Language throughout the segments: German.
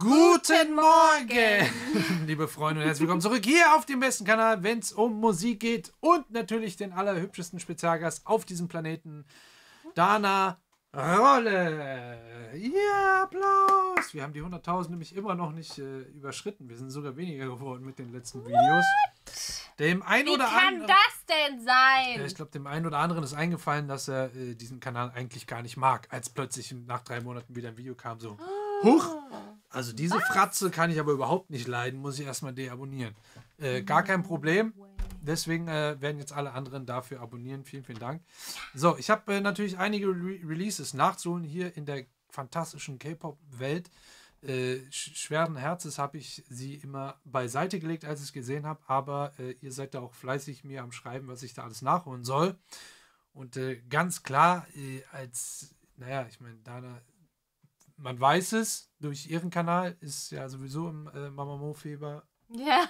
Guten Morgen, liebe Freunde, und herzlich willkommen zurück hier auf dem besten Kanal, wenn es um Musik geht und natürlich den allerhübschesten Spezialgast auf diesem Planeten, Dana Rolle. Ja, Applaus! Wir haben die 100.000 nämlich immer noch nicht überschritten. Wir sind sogar weniger geworden mit den letzten Videos. Dem einen Wie oder kann anderen, das denn sein? ja, ich glaube, dem einen oder anderen ist eingefallen, dass er diesen Kanal eigentlich gar nicht mag, als plötzlich nach 3 Monaten wieder ein Video kam, so, huch! Also diese Fratze kann ich aber überhaupt nicht leiden, muss ich erstmal deabonnieren. Gar kein Problem. Deswegen werden jetzt alle anderen dafür abonnieren. Vielen, vielen Dank. So, ich habe natürlich einige Releases nachzuholen hier in der fantastischen K-Pop-Welt. Schweren Herzens habe ich sie immer beiseite gelegt, als ich es gesehen habe. Aber ihr seid da auch fleißig mir am Schreiben, was ich da alles nachholen soll. Und ganz klar, naja, ich meine, Dana, man weiß es, durch ihren Kanal ist ja sowieso im Mamamoo-Fieber. Ja.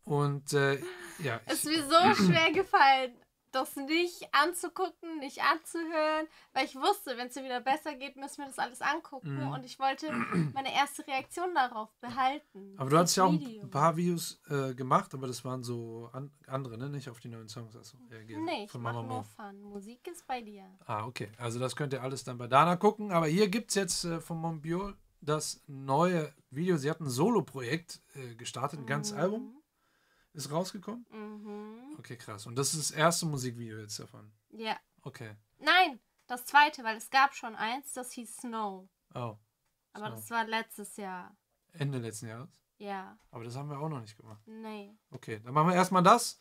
Und ja. Ist mir so schwer gefallen, das nicht anzugucken, nicht anzuhören, weil ich wusste, wenn es mir wieder besser geht, müssen wir das alles angucken und ich wollte meine erste Reaktion darauf behalten. Aber du hast ja auch ein paar Videos gemacht, aber das waren so andere, ne? Nicht auf die neuen Songs hast du reagiert. Nee, ich von mache Mamamoo. nur Fun. Musik ist bei dir. Ah, okay. Also das könnt ihr alles dann bei Dana gucken. Aber hier gibt es jetzt von Monbiol das neue Video. Sie hat ein Solo-Projekt gestartet, ein ganzes Album. Ist rausgekommen? Okay, krass. Und das ist das erste Musikvideo jetzt davon? Ja. Okay. Nein, das zweite, weil es gab schon eins, das hieß Snow. Oh. Aber Snow. das war letztes Jahr. Ende letzten Jahres? Ja. Aber das haben wir auch noch nicht gemacht. Nee. Okay, dann machen wir erstmal das.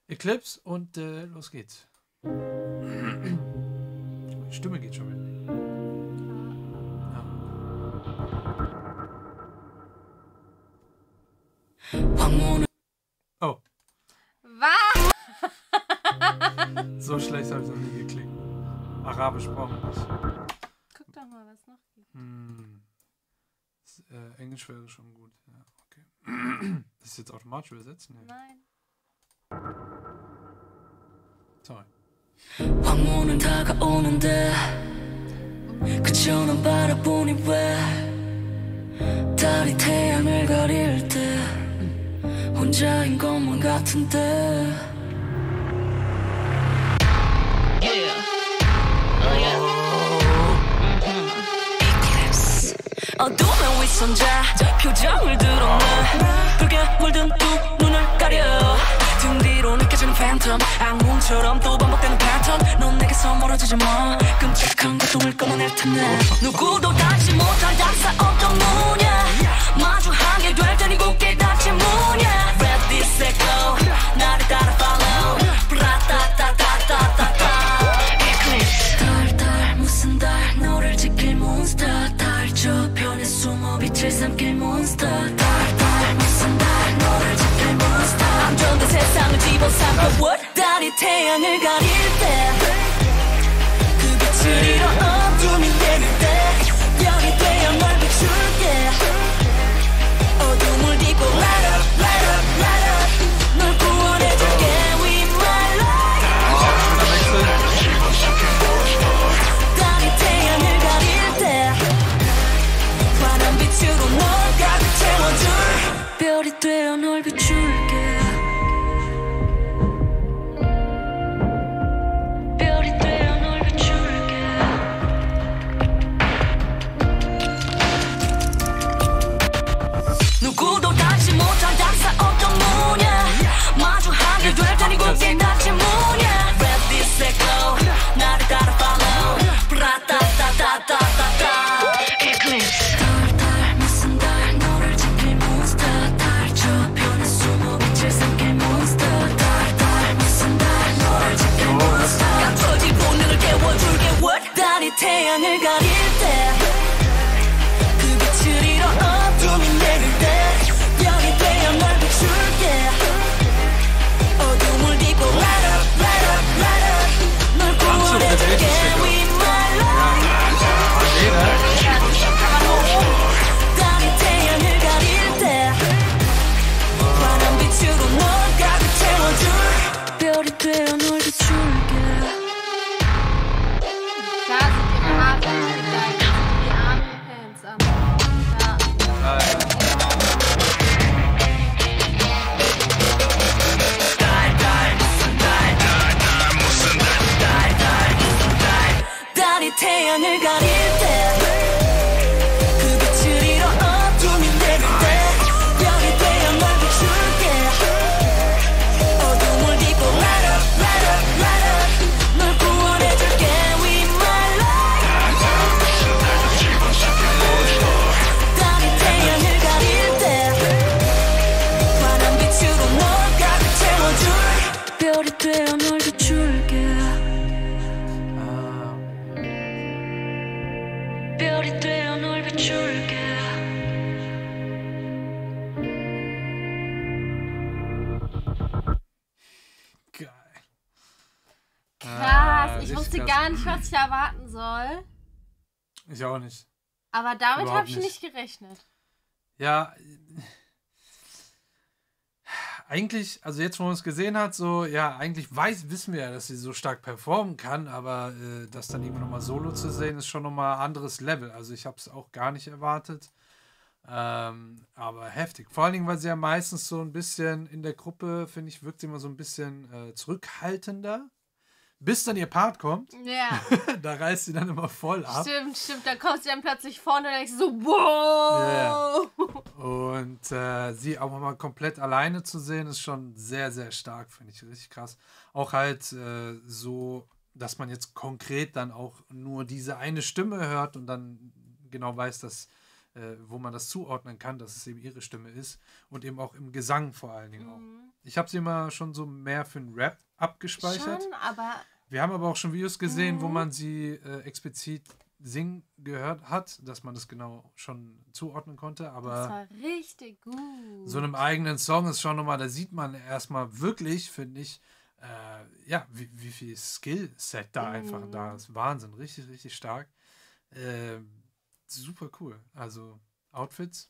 Eclipse und los geht's. Die Stimme geht schon wieder. Oh. Was? So schlecht habe ich noch nie geklickt. Arabisch brauchen wir nicht. Guck doch mal, was noch gibt. Englisch wäre schon gut. Ja, okay. Das ist jetzt automatisch übersetzt? Nee. Nein. Sorry. 황혼은 다가오는데 그쳐는 바라보니 왜 달이 태양을 가릴 때 혼자인 것만 같은데 어둠의 위선자 표정을 드러내 붉게 물든 두 눈을 가려 등 뒤로 느껴지는 팬텀 악몽처럼 또 반복되는 패턴 넌 내게서 멀어지지 마 끔찍한 고통을 끊어낼 텐데 누구도 닿지 못할 작사 어떤 문야 마주하게 될 테니 굳게 닫지 문야 Ready, set, go 나를 따라 follow 브라따따따따따따 Eclipse 달달 무슨 달 너를 지킬 몬스터 달 저편에 숨어 빛을 삼킬 몬스터 달달 무슨 달 너를 지킬 몬스터 안전된 세상을 집어삼켜 What? 달이 태양을 가릴 때 그 빛을 잃어 어둠이 내릴 때 별이 되어 널 비출게 어둠을 딛고 light up, light up, light up 널 구원해줄게 with my light 달이 태양을 가릴 때 환한 빛으로 널 가득 채워줄 별이 되어 널 비출게 별이 되어 널 비출게 누구도 닿지 못한 작사 어떤 문야 마주하게 될 테니 굳게 닫지 문야 Ready, set, go 나를 따라 follow 브라따따따따따따 Eclipse 달달 무슨 달 너를 지킬 몬스터 달 저편에 숨어 빛을 Krass, ich richtig wusste krass. gar nicht, was ich erwarten soll. Ich auch nicht. Aber damit Überhaupt habe ich nicht gerechnet. Ja, eigentlich, also jetzt, wo man es gesehen hat, so, ja, eigentlich wissen wir ja, dass sie so stark performen kann, aber das dann irgendwie nochmal solo zu sehen, ist schon nochmal ein anderes Level. Also ich habe es auch gar nicht erwartet. Aber heftig. Vor allen Dingen, weil sie ja meistens so ein bisschen in der Gruppe, finde ich, wirkt sie immer so ein bisschen zurückhaltender. Bis dann ihr Part kommt, Ja, da reißt sie dann immer voll ab. stimmt. Da kommt sie dann plötzlich vorne und denkst so, wow. Und sie auch mal komplett alleine zu sehen, ist schon sehr, sehr stark, finde ich richtig krass. Auch halt so, dass man jetzt konkret dann auch nur diese eine Stimme hört und dann genau weiß, dass, wo man das zuordnen kann, dass es eben ihre Stimme ist. Und eben auch im Gesang vor allen Dingen auch. Ich habe sie immer schon so mehr für den Rap abgespeichert. Schon, aber Wir haben aber auch schon Videos gesehen, wo man sie explizit singen gehört hat, dass man das genau schon zuordnen konnte. das Aber war richtig gut. so einem eigenen Song ist schon nochmal, da sieht man erstmal wirklich, finde ich, ja, wie viel Skillset da einfach da ist. Wahnsinn, richtig, richtig stark. Super cool. Also Outfits.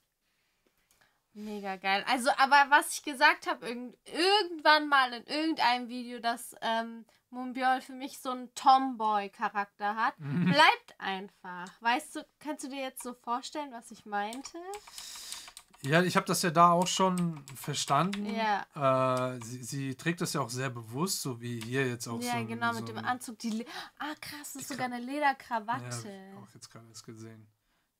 Mega geil. Also, aber was ich gesagt habe, irgendwann mal in irgendeinem Video, dass Moonbyul für mich so einen Tomboy-Charakter hat, bleibt einfach. Weißt du, kannst du dir jetzt so vorstellen, was ich meinte? Ja, ich habe das ja da auch schon verstanden. Ja. Sie trägt das ja auch sehr bewusst, so wie hier jetzt auch Ja, so. genau, so mit dem ein- Anzug. Krass, das ist sogar eine Lederkrawatte. Ja, auch jetzt gerade erst gesehen.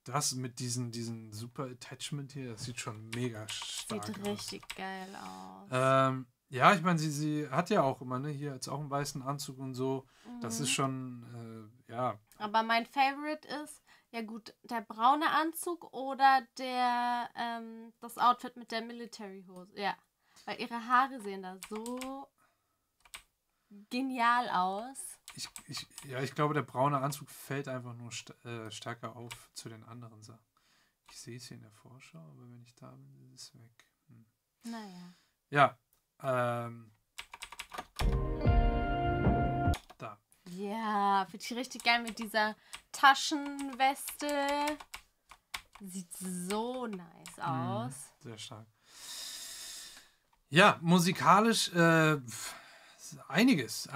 Das mit diesen super Attachment hier, das sieht schon mega stark Sieht aus. richtig geil aus. Ja, ich meine, sie hat ja auch immer, ne, hier jetzt auch einen weißen Anzug und so. Das ist schon, ja, Aber mein Favorite ist, ja gut, der braune Anzug oder das Outfit mit der Military-Hose. Ja, weil ihre Haare sehen da so genial aus. ich glaube, der braune Anzug fällt einfach nur stärker auf zu den anderen Sachen. Ich sehe es hier in der Vorschau, aber wenn ich da bin, ist es weg. Naja. Ja, da. Ja, finde ich richtig geil mit dieser Taschenweste. Sieht so nice aus. Sehr stark. Ja, musikalisch einiges.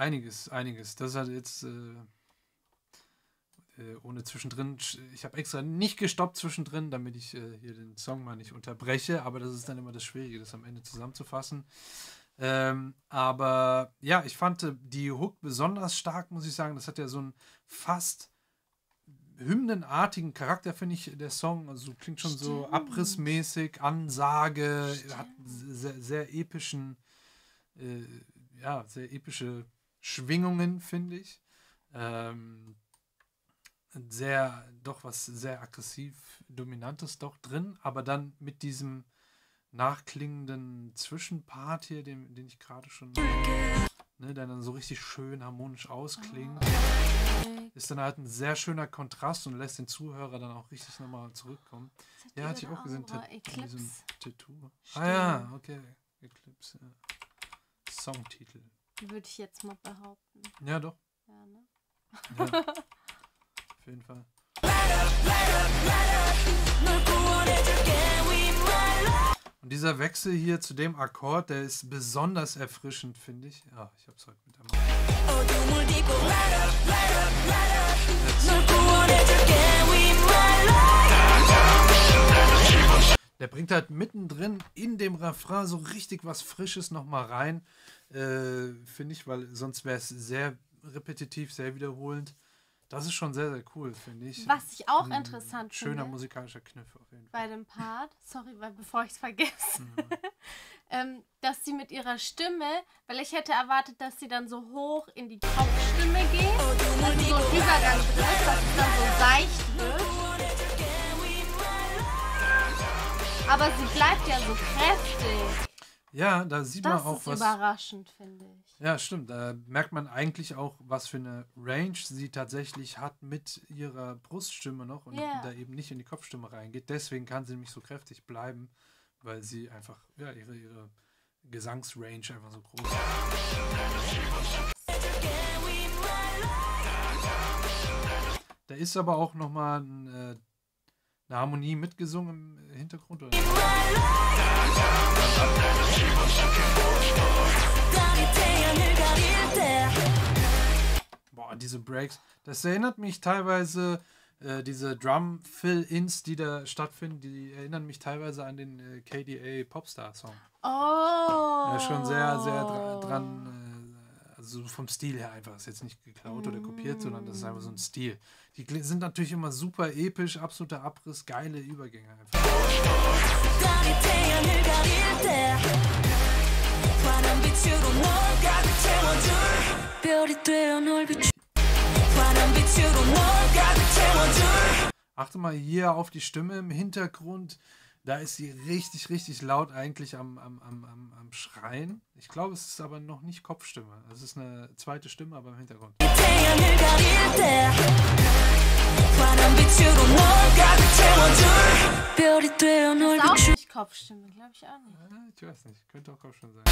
Das hat jetzt ohne zwischendrin, ich habe extra nicht gestoppt zwischendrin, damit ich hier den Song mal nicht unterbreche, aber das ist dann immer das Schwierige, das am Ende zusammenzufassen. Aber ja, ich fand die Hook besonders stark, muss ich sagen. Das hat ja so einen fast hymnenartigen Charakter, finde ich, der Song. Also klingt schon so abrissmäßig, Ansage, hat sehr, sehr epischen, ja, sehr epische Schwingungen, finde ich. Was sehr aggressiv Dominantes doch drin, aber dann mit diesem nachklingenden Zwischenpart hier, den ich gerade schon, ne, der dann so richtig schön harmonisch ausklingt, ist dann halt ein sehr schöner Kontrast und lässt den Zuhörer dann auch richtig nochmal zurückkommen. Ja, hatte ich auch gesehen, in diesem Tattoo. Ah ja, okay, Eclipse, ja. Songtitel. Würde ich jetzt mal behaupten. Ja, doch. Ja, ne? Ja. Auf jeden Fall. Und dieser Wechsel hier zu dem Akkord, der ist besonders erfrischend, finde ich. Ja, ich hab's heute mit der Maus. Der bringt halt mittendrin in dem Refrain so richtig was Frisches nochmal rein, finde ich, weil sonst wäre es sehr repetitiv, sehr wiederholend. Das ist schon sehr, sehr cool, finde ich. Was ich auch interessant Schöner finde musikalischer Kniff auf jeden Fall. bei dem Part, sorry, bevor ich es vergesse, dass sie mit ihrer Stimme, weil ich hätte erwartet, dass sie dann so hoch in die Kopfstimme geht, dass sie so einen Übergang trifft, dass es dann so seicht wird. Aber sie bleibt ja so kräftig. Ja, da sieht man Das auch ist was. überraschend, finde ich. Ja, stimmt. Da merkt man eigentlich auch, was für eine Range sie tatsächlich hat mit ihrer Bruststimme noch und Ja. da eben nicht in die Kopfstimme reingeht. Deswegen kann sie nämlich so kräftig bleiben, weil sie einfach, ja, ihre Gesangsrange einfach so groß ist. Da ist aber auch nochmal eine Harmonie mitgesungen im Hintergrund. Oder? Boah, diese Breaks. Das erinnert mich teilweise, diese Drum-Fill-Ins, die da stattfinden, die erinnern mich teilweise an den KDA Popstar-Song. Oh. Ja, schon sehr, sehr dran, also vom Stil her einfach. Ist jetzt nicht geklaut oder kopiert, sondern das ist einfach so ein Stil. Die sind natürlich immer super episch, absoluter Abriss, geile Übergänge einfach. Achte mal hier auf die Stimme im Hintergrund. Da ist sie richtig, richtig laut eigentlich am Schreien. Ich glaube, es ist aber noch nicht Kopfstimme. Es ist eine zweite Stimme, aber im Hintergrund. Ist auch nicht Kopfstimme, glaube ich auch nicht. Ich weiß nicht, könnte auch Kopfstimme sein.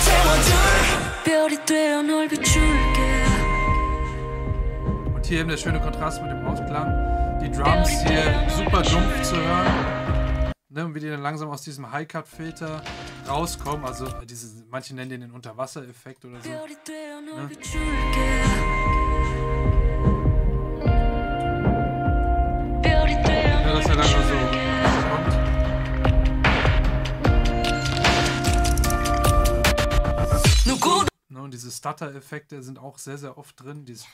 Und hier eben der schöne Kontrast mit dem Ausklang. Die Drums hier super dumpf zu hören. Ne, und wie die dann langsam aus diesem High-Cut-Filter rauskommen. Also manche nennen den Unterwassereffekt oder so. Ne? Ja, dass er dann nur so kommt. Ne, und diese Stutter-Effekte sind auch sehr, sehr oft drin. Dieses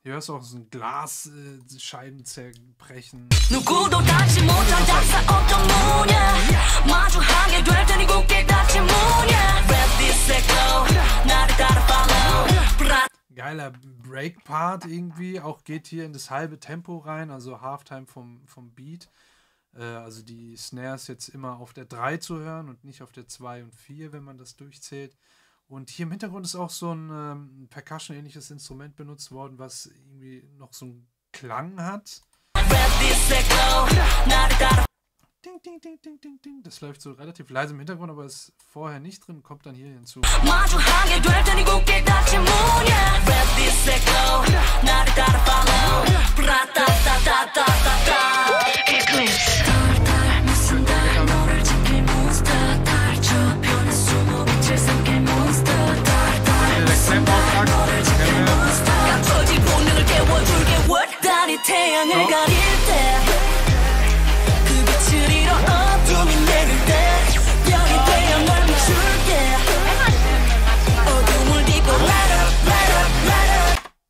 hier hörst du auch so ein Glasscheiben zerbrechen. Geiler Break-Part irgendwie. Auch geht hier in das halbe Tempo rein, also Halftime vom Beat. Also die Snares jetzt immer auf der 3 zu hören und nicht auf der 2 und 4, wenn man das durchzählt. Und hier im Hintergrund ist auch so ein Percussion-ähnliches Instrument benutzt worden, was irgendwie noch so einen Klang hat. Ding, ding, ding, ding, ding, ding. Das läuft so relativ leise im Hintergrund, aber ist vorher nicht drin, kommt dann hier hinzu.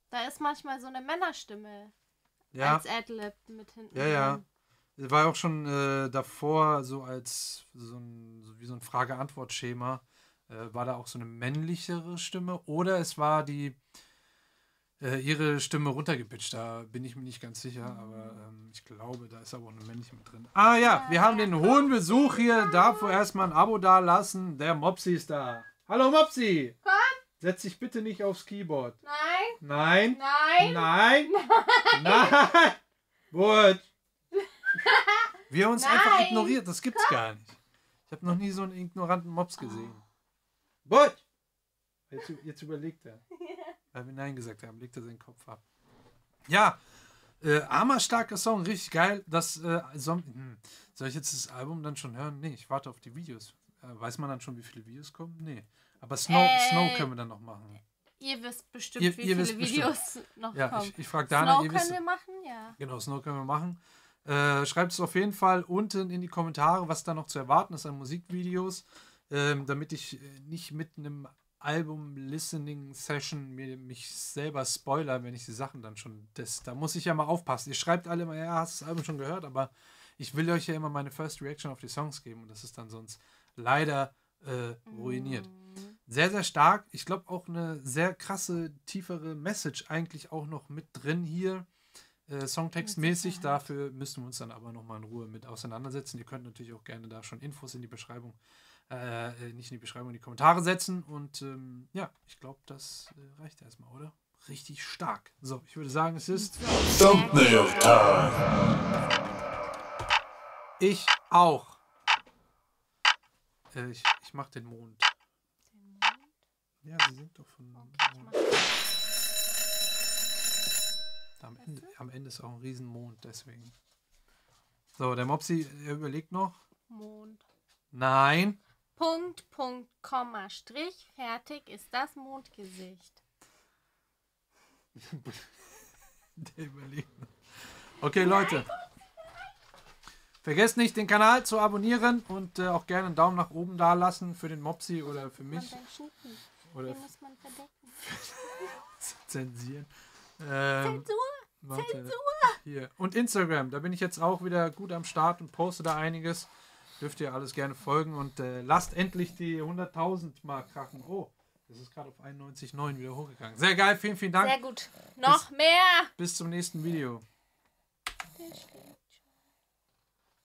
Da ist manchmal so eine Männerstimme Ja. als Adlib mit hinten. Ja. War auch schon davor so als wie so ein Frage-Antwort-Schema. War da auch so eine männlichere Stimme oder es war ihre Stimme runtergepitcht. Da bin ich mir nicht ganz sicher, aber ich glaube, da ist aber auch eine männliche mit drin. Ah ja, wir haben den hohen Besuch hier. Darf erstmal ein Abo da lassen. Der Mopsi ist da. Hallo Mopsi! Komm! Setz dich bitte nicht aufs Keyboard. Nein! Nein! Nein! Nein! Nein! Gut! Wie er uns einfach ignoriert, das gibt's gar nicht. Ich habe noch nie so einen ignoranten Mops gesehen. Gut! Jetzt überlegt er. Weil wir Nein gesagt haben, legt er seinen Kopf ab. Ja, armer, starker Song, richtig geil. Soll ich jetzt das Album dann schon hören? Nee, ich warte auf die Videos. Weiß man dann schon, wie viele Videos kommen? Nee. Aber Snow können wir dann noch machen. Ihr wisst bestimmt, wie viele Videos noch kommen. Ja, ich frage Dana. Snow können wir machen, ja. Genau, Snow können wir machen. Schreibt es auf jeden Fall unten in die Kommentare, was da noch zu erwarten ist an Musikvideos, damit ich nicht mit einem Album-Listening-Session mich selber spoiler, wenn ich die Sachen dann schon... Da muss ich ja mal aufpassen. Ihr schreibt alle immer, ja, hast das Album schon gehört, aber ich will euch ja immer meine First Reaction auf die Songs geben und das ist dann sonst leider ruiniert. Sehr, sehr stark. Ich glaube auch eine sehr krasse, tiefere Message eigentlich auch noch mit drin hier. Songtextmäßig. Dafür müssen wir uns dann aber nochmal in Ruhe mit auseinandersetzen. Ihr könnt natürlich auch gerne da schon Infos in die Beschreibung, nicht in die Beschreibung, in die Kommentare setzen. Und ja, ich glaube, das reicht erstmal, oder? Richtig stark. So, ich würde sagen, es ist Thumbnail Time. Ich auch. Ich mach den Mond. Ja, sie sind doch von... Am Ende ist auch ein Riesenmond, deswegen. So, der Mopsi überlegt noch. Mond. Nein. Punkt, Punkt, Komma, Strich, fertig ist das Mondgesicht. Der überlegt noch. Okay, Leute. Vergesst nicht, den Kanal zu abonnieren und auch gerne einen Daumen nach oben da lassen für den Mopsi oder für mich. Oder Den muss man verdecken. zensieren. Zensur! Warte, Zensur! hier. Und Instagram, da bin ich jetzt auch wieder gut am Start und poste da einiges. Dürft ihr alles gerne folgen und lasst endlich die 100.000 mal krachen. Oh, das ist gerade auf 91,9 wieder hochgegangen. Sehr geil, vielen, vielen Dank. Sehr gut. Noch mehr! Bis zum nächsten Video. Der